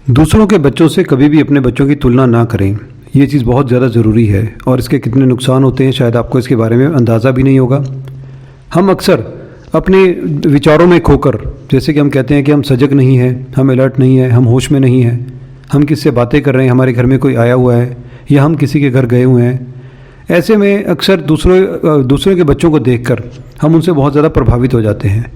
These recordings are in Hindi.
दूसरों के बच्चों से कभी भी अपने बच्चों की तुलना ना करें। ये चीज़ बहुत ज़्यादा ज़रूरी है और इसके कितने नुकसान होते हैं शायद आपको इसके बारे में अंदाज़ा भी नहीं होगा। हम अक्सर अपने विचारों में खोकर, जैसे कि हम कहते हैं कि हम सजग नहीं हैं, हम अलर्ट नहीं हैं, हम होश में नहीं हैं, हम किससे बातें कर रहे हैं, हमारे घर में कोई आया हुआ है या हम किसी के घर गए हुए हैं। ऐसे में अक्सर दूसरे के बच्चों को देखकर हम उनसे बहुत ज़्यादा प्रभावित हो जाते हैं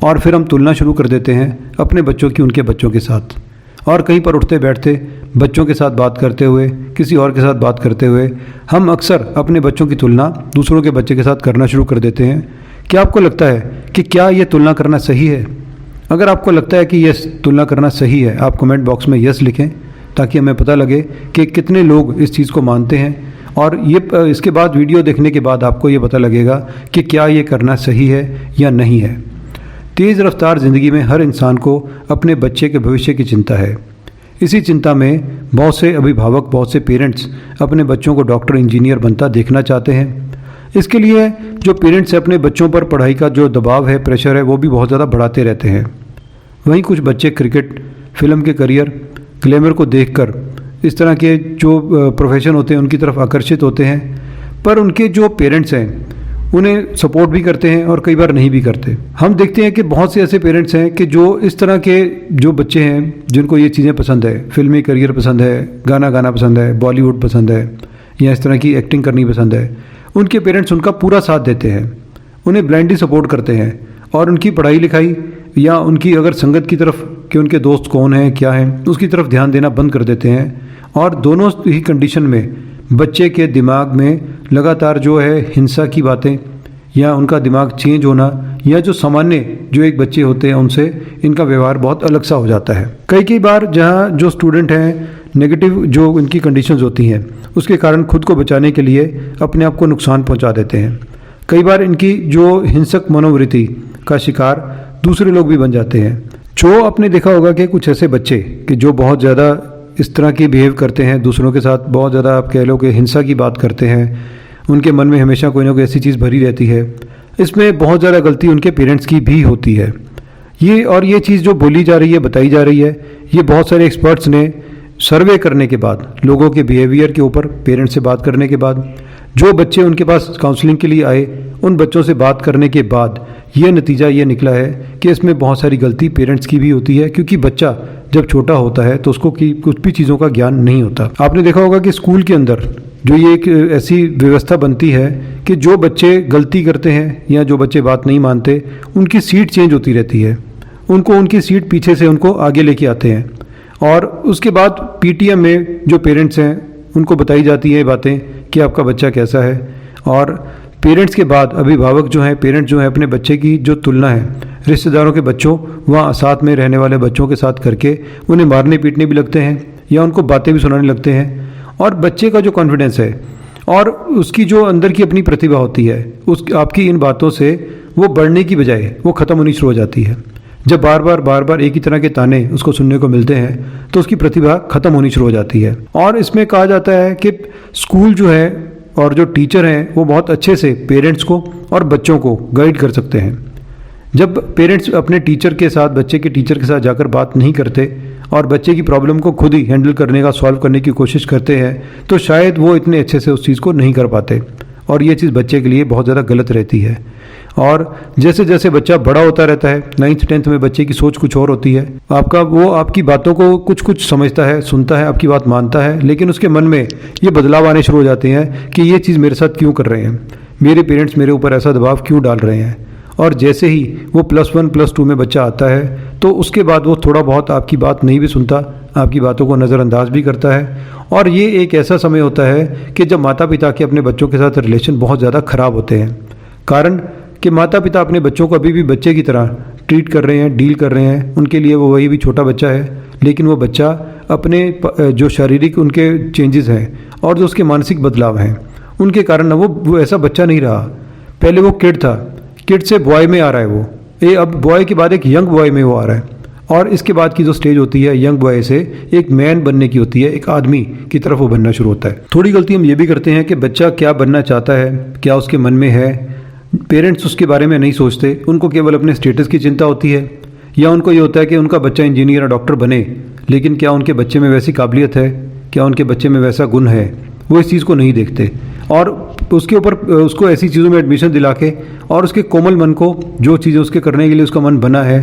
और फिर हम तुलना शुरू कर देते हैं अपने बच्चों की उनके बच्चों के साथ। और कहीं पर उठते बैठते बच्चों के साथ बात करते हुए, किसी और के साथ बात करते हुए हम अक्सर अपने बच्चों की तुलना दूसरों के बच्चे के साथ करना शुरू कर देते हैं। क्या आपको लगता है कि क्या ये तुलना करना सही है? अगर आपको लगता है कि ये तुलना करना सही है, आप कमेंट बॉक्स में यस लिखें ताकि हमें पता लगे कि कितने लोग इस चीज़ को मानते हैं। और ये इसके बाद वीडियो देखने के बाद आपको ये पता लगेगा कि क्या ये करना सही है या नहीं है। तेज़ रफ्तार ज़िंदगी में हर इंसान को अपने बच्चे के भविष्य की चिंता है। इसी चिंता में बहुत से अभिभावक, बहुत से पेरेंट्स अपने बच्चों को डॉक्टर, इंजीनियर बनता देखना चाहते हैं। इसके लिए जो पेरेंट्स अपने बच्चों पर पढ़ाई का जो दबाव है, प्रेशर है, वो भी बहुत ज़्यादा बढ़ाते रहते हैं। वहीं कुछ बच्चे क्रिकेट, फिल्म के करियर, ग्लैमर को देखकर इस तरह के जो प्रोफेशन होते हैं उनकी तरफ आकर्षित होते हैं, पर उनके जो पेरेंट्स हैं उन्हें सपोर्ट भी करते हैं और कई बार नहीं भी करते। हम देखते हैं कि बहुत से ऐसे पेरेंट्स हैं कि जो इस तरह के जो बच्चे हैं जिनको ये चीज़ें पसंद है, फिल्मी करियर पसंद है, गाना गाना पसंद है, बॉलीवुड पसंद है या इस तरह की एक्टिंग करनी पसंद है, उनके पेरेंट्स उनका पूरा साथ देते हैं, उन्हें ब्लाइंडली सपोर्ट करते हैं और उनकी पढ़ाई लिखाई या उनकी अगर संगत की तरफ कि उनके दोस्त कौन हैं, क्या हैं, उसकी तरफ ध्यान देना बंद कर देते हैं। और दोनों ही कंडीशन में बच्चे के दिमाग में लगातार जो है हिंसा की बातें या उनका दिमाग चेंज होना या जो सामान्य जो एक बच्चे होते हैं उनसे इनका व्यवहार बहुत अलग सा हो जाता है। कई बार जहाँ जो स्टूडेंट हैं नेगेटिव जो इनकी कंडीशंस होती हैं उसके कारण खुद को बचाने के लिए अपने आप को नुकसान पहुँचा देते हैं। कई बार इनकी जो हिंसक मनोवृत्ति का शिकार दूसरे लोग भी बन जाते हैं। जो आपने देखा होगा कि कुछ ऐसे बच्चे कि जो बहुत ज़्यादा इस तरह की बिहेव करते हैं, दूसरों के साथ बहुत ज़्यादा आप कह लो कि हिंसा की बात करते हैं, उनके मन में हमेशा कोई ना कोई ऐसी चीज़ भरी रहती है। इसमें बहुत ज़्यादा गलती उनके पेरेंट्स की भी होती है। ये चीज़ जो बोली जा रही है, बताई जा रही है, ये बहुत सारे एक्सपर्ट्स ने सर्वे करने के बाद, लोगों के बिहेवियर के ऊपर पेरेंट्स से बात करने के बाद, जो बच्चे उनके पास काउंसलिंग के लिए आए उन बच्चों से बात करने के बाद ये नतीजा ये निकला है कि इसमें बहुत सारी गलती पेरेंट्स की भी होती है, क्योंकि बच्चा जब छोटा होता है तो उसको कुछ भी चीज़ों का ज्ञान नहीं होता। आपने देखा होगा कि स्कूल के अंदर जो ये एक ऐसी व्यवस्था बनती है कि जो बच्चे गलती करते हैं या जो बच्चे बात नहीं मानते उनकी सीट चेंज होती रहती है, उनको उनकी सीट पीछे से उनको आगे लेके आते हैं और उसके बाद पीटीएम में जो पेरेंट्स हैं उनको बताई जाती है बातें कि आपका बच्चा कैसा है। और पेरेंट्स के बाद अभिभावक जो हैं, पेरेंट्स जो हैं, अपने बच्चे की जो तुलना है रिश्तेदारों के बच्चों वहाँ साथ में रहने वाले बच्चों के साथ करके उन्हें मारने पीटने भी लगते हैं या उनको बातें भी सुनाने लगते हैं। और बच्चे का जो कॉन्फिडेंस है और उसकी जो अंदर की अपनी प्रतिभा होती है उस आपकी इन बातों से वो बढ़ने की बजाय वो ख़त्म होनी शुरू हो जाती है। जब बार बार एक ही तरह के ताने उसको सुनने को मिलते हैं तो उसकी प्रतिभा ख़त्म होनी शुरू हो जाती है। और इसमें कहा जाता है कि स्कूल जो है और जो टीचर हैं वो बहुत अच्छे से पेरेंट्स को और बच्चों को गाइड कर सकते हैं। जब पेरेंट्स अपने टीचर के साथ, बच्चे के टीचर के साथ जाकर बात नहीं करते और बच्चे की प्रॉब्लम को खुद ही हैंडल करने का, सॉल्व करने की कोशिश करते हैं तो शायद वो इतने अच्छे से उस चीज़ को नहीं कर पाते और ये चीज़ बच्चे के लिए बहुत ज़्यादा गलत रहती है। और जैसे जैसे बच्चा बड़ा होता रहता है, 9th 10th में बच्चे की सोच कुछ और होती है। वो आपकी बातों को कुछ समझता है, सुनता है, आपकी बात मानता है, लेकिन उसके मन में ये बदलाव आने शुरू हो जाते हैं कि ये चीज़ मेरे साथ क्यों कर रहे हैं, मेरे पेरेंट्स मेरे ऊपर ऐसा दबाव क्यों डाल रहे हैं। और जैसे ही वो +1 +2 में बच्चा आता है तो उसके बाद वो थोड़ा बहुत आपकी बात नहीं भी सुनता, आपकी बातों को नज़रअंदाज भी करता है। और ये एक ऐसा समय होता है कि जब माता पिता के अपने बच्चों के साथ रिलेशन बहुत ज़्यादा ख़राब होते हैं। कारण कि माता पिता अपने बच्चों को अभी भी बच्चे की तरह ट्रीट कर रहे हैं, डील कर रहे हैं। उनके लिए वो वही भी छोटा बच्चा है, लेकिन वो बच्चा अपने जो शारीरिक उनके चेंजेस हैं और जो उसके मानसिक बदलाव हैं उनके कारण वो ऐसा बच्चा नहीं रहा। पहले वो किड था, किड से बॉय में आ रहा है अब बॉय के बाद एक यंग बॉय में वो आ रहा है। और इसके बाद की जो स्टेज होती है यंग बॉय से एक मैन बनने की होती है, एक आदमी की तरफ वो बनना शुरू होता है। थोड़ी गलती हम ये भी करते हैं कि बच्चा क्या बनना चाहता है, क्या उसके मन में है, पेरेंट्स उसके बारे में नहीं सोचते, उनको केवल अपने स्टेटस की चिंता होती है या उनको ये होता है कि उनका बच्चा इंजीनियर या डॉक्टर बने, लेकिन क्या उनके बच्चे में वैसी काबिलियत है, क्या उनके बच्चे में वैसा गुण है, वो इस चीज़ को नहीं देखते और उसके ऊपर उसको ऐसी चीज़ों में एडमिशन दिला के और उसके कोमल मन को जो चीज़ें उसके करने के लिए उसका मन बना है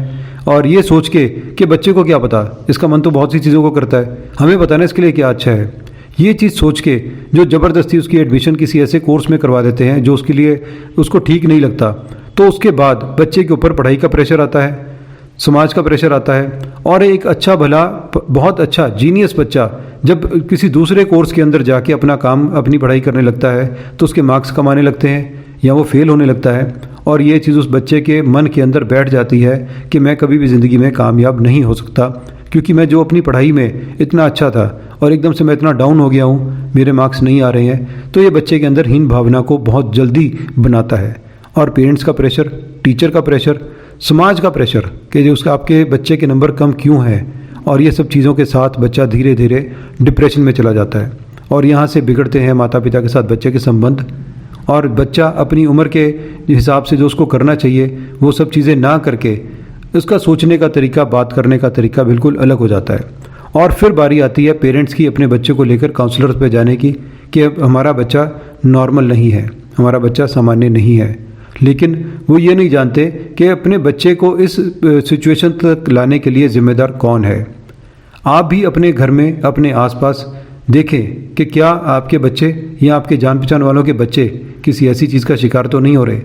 और ये सोच के कि बच्चे को क्या पता, इसका मन तो बहुत सी चीज़ों को करता है, हमें बताना इसके लिए क्या अच्छा है, ये चीज़ सोच के जो ज़बरदस्ती उसकी एडमिशन किसी ऐसे कोर्स में करवा देते हैं जो उसके लिए उसको ठीक नहीं लगता, तो उसके बाद बच्चे के ऊपर पढ़ाई का प्रेशर आता है, समाज का प्रेशर आता है और एक अच्छा भला बहुत अच्छा जीनियस बच्चा जब किसी दूसरे कोर्स के अंदर जाके अपना काम अपनी पढ़ाई करने लगता है तो उसके मार्क्स कम आने लगते हैं या वो फेल होने लगता है और ये चीज़ उस बच्चे के मन के अंदर बैठ जाती है कि मैं कभी भी ज़िंदगी में कामयाब नहीं हो सकता, क्योंकि मैं जो अपनी पढ़ाई में इतना अच्छा था और एकदम से मैं इतना डाउन हो गया हूँ, मेरे मार्क्स नहीं आ रहे हैं। तो ये बच्चे के अंदर हीन भावना को बहुत जल्दी बनाता है और पेरेंट्स का प्रेशर, टीचर का प्रेशर, समाज का प्रेशर कि जो उसका आपके बच्चे के नंबर कम क्यों है, और ये सब चीज़ों के साथ बच्चा धीरे धीरे डिप्रेशन में चला जाता है और यहाँ से बिगड़ते हैं माता पिता के साथ बच्चे के संबंध और बच्चा अपनी उम्र के हिसाब से जो उसको करना चाहिए वो सब चीज़ें ना करके उसका सोचने का तरीका, बात करने का तरीका बिल्कुल अलग हो जाता है। और फिर बारी आती है पेरेंट्स की अपने बच्चे को लेकर काउंसलर्स पे जाने की कि हमारा बच्चा नॉर्मल नहीं है, हमारा बच्चा सामान्य नहीं है, लेकिन वो ये नहीं जानते कि अपने बच्चे को इस सिचुएशन तक लाने के लिए ज़िम्मेदार कौन है। आप भी अपने घर में अपने आसपास देखें कि क्या आपके बच्चे या आपके जान पहचान वालों के बच्चे किसी ऐसी चीज़ का शिकार तो नहीं हो रहे,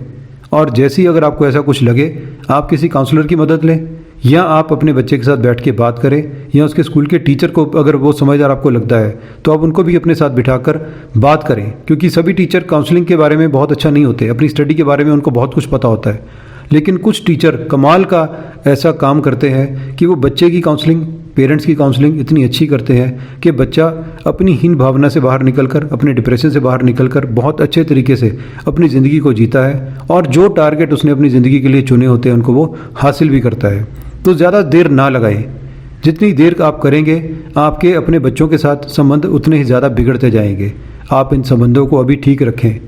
और जैसे ही अगर आपको ऐसा कुछ लगे आप किसी काउंसलर की मदद लें या आप अपने बच्चे के साथ बैठ के बात करें या उसके स्कूल के टीचर को अगर वो समझदार आपको लगता है तो आप उनको भी अपने साथ बिठाकर बात करें, क्योंकि सभी टीचर काउंसलिंग के बारे में बहुत अच्छा नहीं होते, अपनी स्टडी के बारे में उनको बहुत कुछ पता होता है, लेकिन कुछ टीचर कमाल का ऐसा काम करते हैं कि वो बच्चे की काउंसलिंग, पेरेंट्स की काउंसलिंग इतनी अच्छी करते हैं कि बच्चा अपनी हीन भावना से बाहर निकलकर, अपने डिप्रेशन से बाहर निकलकर बहुत अच्छे तरीके से अपनी ज़िंदगी को जीता है और जो टारगेट उसने अपनी ज़िंदगी के लिए चुने होते हैं उनको वो हासिल भी करता है। तो ज़्यादा देर ना लगाएं, जितनी देर आप करेंगे आपके अपने बच्चों के साथ संबंध उतने ही ज़्यादा बिगड़ते जाएंगे। आप इन संबंधों को अभी ठीक रखें।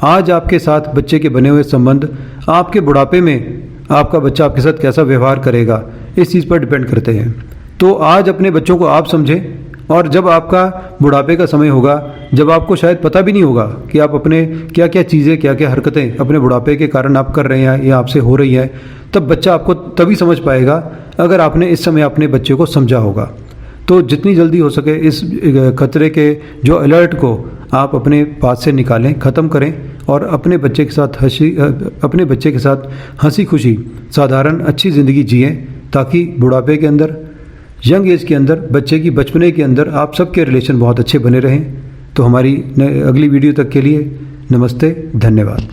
आज आपके साथ बच्चे के बने हुए संबंध आपके बुढ़ापे में आपका बच्चा आपके साथ कैसा व्यवहार करेगा इस चीज़ पर डिपेंड करते हैं। तो आज अपने बच्चों को आप समझें, और जब आपका बुढ़ापे का समय होगा, जब आपको शायद पता भी नहीं होगा कि आप अपने क्या क्या चीज़ें, क्या क्या हरकतें अपने बुढ़ापे के कारण आप कर रहे हैं या आपसे हो रही हैं, तब बच्चा आपको तभी समझ पाएगा अगर आपने इस समय अपने बच्चे को समझा होगा। तो जितनी जल्दी हो सके इस खतरे के जो अलर्ट को आप अपने पास से निकालें, ख़त्म करें और अपने बच्चे के साथ हंसी खुशी साधारण अच्छी ज़िंदगी जिएं, ताकि बुढ़ापे के अंदर, यंग एज के अंदर, बच्चे की बचपने के अंदर आप सबके रिलेशन बहुत अच्छे बने रहें। तो हमारी अगली वीडियो तक के लिए नमस्ते, धन्यवाद।